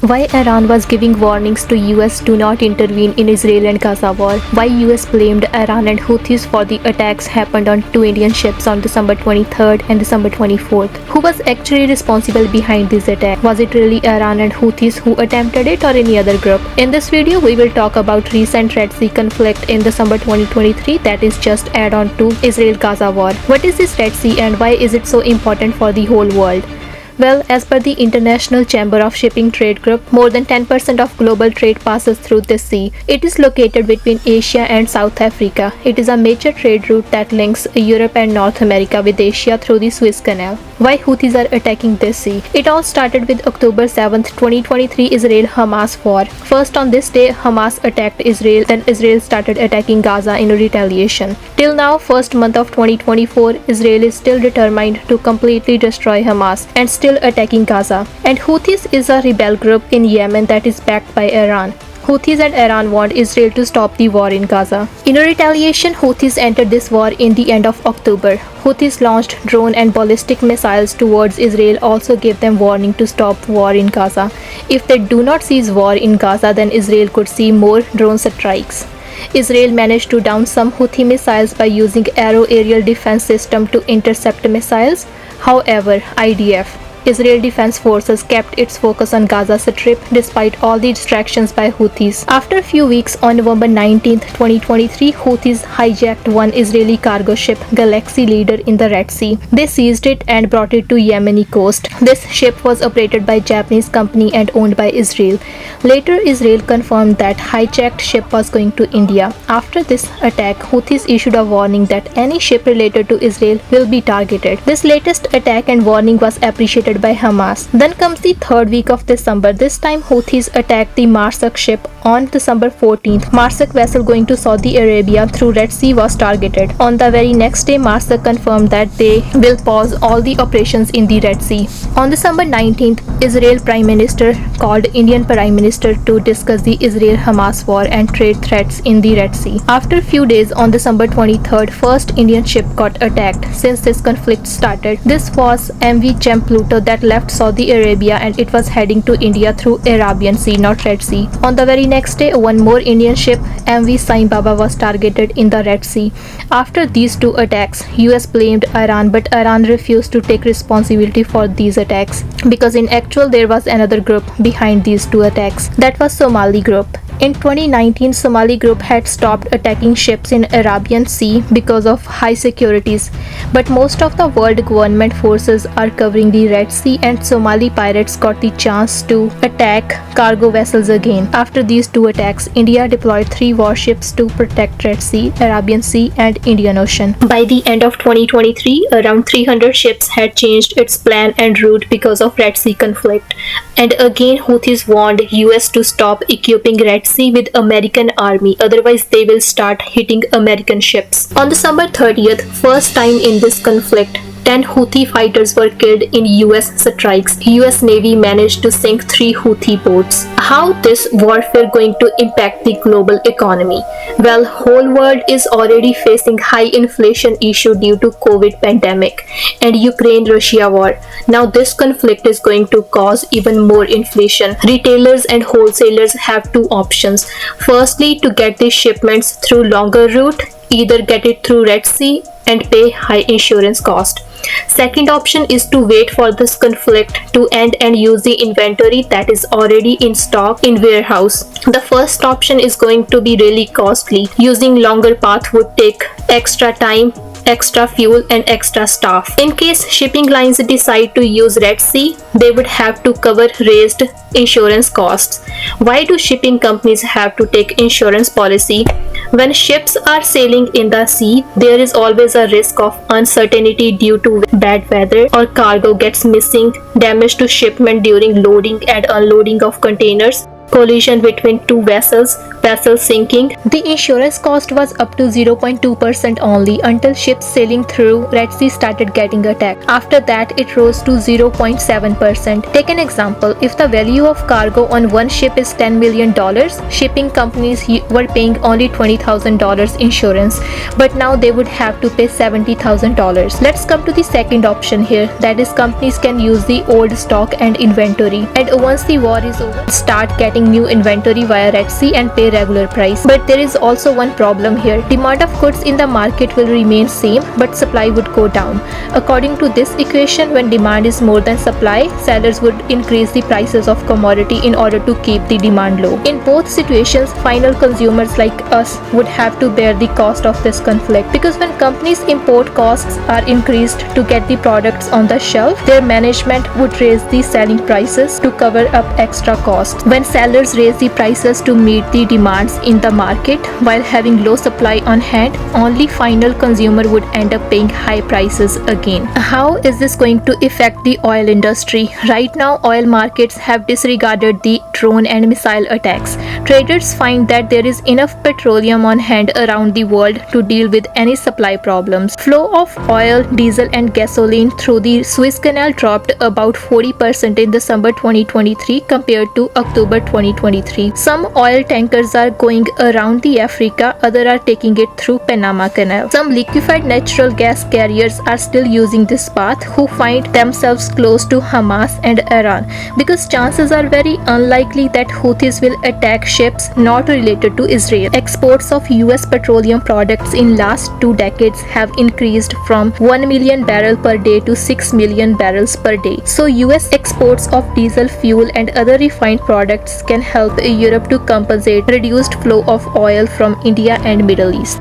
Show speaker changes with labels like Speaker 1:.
Speaker 1: Why Iran was giving warnings to US to not intervene in Israel and Gaza war. Why US blamed Iran and Houthis for the attacks happened on two Indian ships on December 23rd and December 24th. Who was actually responsible behind this attack? Was it really Iran and Houthis who attempted it or any other group? In this video, we will talk about recent Red Sea conflict in December 2023 that is just add-on to Israel-Gaza war. What is this Red Sea and why is it so important for the whole world? Well, as per the International Chamber of Shipping Trade Group, more than 10% of global trade passes through this sea. It is located between Asia and South Africa. It is a major trade route that links Europe and North America with Asia through the Suez Canal. Why Houthis are attacking this sea? It all started with October 7, 2023 Israel-Hamas war. First on this day, Hamas attacked Israel, then Israel started attacking Gaza in retaliation. Till now, first month of 2024, Israel is still determined to completely destroy Hamas and still attacking Gaza. And Houthis is a rebel group in Yemen that is backed by Iran. Houthis and Iran want Israel to stop the war in Gaza. In retaliation, Houthis entered this war in the end of October. Houthis launched drone and ballistic missiles towards Israel, also gave them warning to stop war in Gaza. If they do not cease war in Gaza, then Israel could see more drone strikes. Israel managed to down some Houthi missiles by using Arrow aerial defense system to intercept missiles. However, IDF Israel Defense Forces kept its focus on Gaza Strip despite all the distractions by Houthis. After a few weeks, on November 19, 2023, Houthis hijacked one Israeli cargo ship, Galaxy Leader, in the Red Sea. They seized it and brought it to Yemeni coast. This ship was operated by Japanese company and owned by Israel. Later, Israel confirmed that hijacked ship was going to India. After this attack, Houthis issued a warning that any ship related to Israel will be targeted. This latest attack and warning was appreciated by Hamas. Then comes the third week of December. This time Houthis attacked the Marsak ship on December 14th. Marsak vessel going to Saudi Arabia through Red Sea was targeted. On the very next day, Marsak confirmed that they will pause all the operations in the Red Sea. On December 19th, Israel Prime Minister called Indian Prime Minister to discuss the Israel-Hamas war and trade threats in the Red Sea. After a few days, on December 23rd, first Indian ship got attacked since this conflict started. This was MV Chem Pluto that left Saudi Arabia and it was heading to India through Arabian Sea, not Red Sea. On the very next day, one more Indian ship, MV Sai Baba, was targeted in the Red Sea. After these two attacks, US blamed Iran, but Iran refused to take responsibility for these attacks because in actual there was another group behind these two attacks. That was Somali group. In 2019, Somali group had stopped attacking ships in Arabian Sea because of high securities. But most of the world government forces are covering the Red Sea and Somali pirates got the chance to attack cargo vessels again. After these two attacks, India deployed 3 warships to protect Red Sea, Arabian Sea and Indian Ocean. By the end of 2023, around 300 ships had changed its plan and route because of Red Sea conflict. And again, Houthis warned US to stop equipping Red Sea with American army, otherwise they will start hitting American ships. On December 30th, first time in this conflict, 10 Houthi fighters were killed in US strikes. US Navy managed to sink 3 Houthi boats. How this warfare going to impact the global economy? Well, whole world is already facing high inflation issue due to COVID pandemic and Ukraine-Russia war. Now this conflict is going to cause even more inflation. Retailers and wholesalers have two options. Firstly, to get these shipments through longer route, either get it through Red Sea and pay high insurance cost. Second option is to wait for this conflict to end and use the inventory that is already in stock in warehouse. The first option is going to be really costly. Using longer path would take extra time, extra fuel and extra staff. In case shipping lines decide to use Red Sea, they would have to cover raised insurance costs. Why do shipping companies have to take insurance policy? When ships are sailing in the sea, there is always a risk of uncertainty due to bad weather or cargo gets missing, damage to shipment during loading and unloading of containers. collision between two vessels sinking. The insurance cost was up to 0.2% only until ships sailing through Red Sea started getting attacked. After that, it rose to 0.7%. Take an example. If the value of cargo on one ship is $10 million, shipping companies were paying only $20,000 insurance, but now they would have to pay $70,000. Let's come to the second option here, that is companies can use the old stock and inventory, and once the war is over, start getting new inventory via Red Sea and pay regular price. But there is also one problem here. Demand of goods in the market will remain same, but supply would go down. According to this equation, when demand is more than supply, sellers would increase the prices of commodity in order to keep the demand low. In both situations, final consumers like us would have to bear the cost of this conflict, because when companies' import costs are increased to get the products on the shelf, their management would raise the selling prices to cover up extra costs. When sellers raise the prices to meet the demands in the market while having low supply on hand, only final consumer would end up paying high prices again. How is this going to affect the oil industry? Right now, oil markets have disregarded the drone and missile attacks. Traders find that there is enough petroleum on hand around the world to deal with any supply problems. Flow of oil, diesel and gasoline through the Suez Canal dropped about 40% in December 2023 compared to October 2023. Some oil tankers are going around the Africa, others are taking it through Panama Canal. Some liquefied natural gas carriers are still using this path who find themselves close to Hamas and Iran, because chances are very unlikely that Houthis will attack ships not related to Israel. Exports of US petroleum products in last 2 decades have increased from 1 million barrel per day to 6 million barrels per day. So US exports of diesel fuel and other refined products can help Europe to compensate reduced flow of oil from India and Middle East.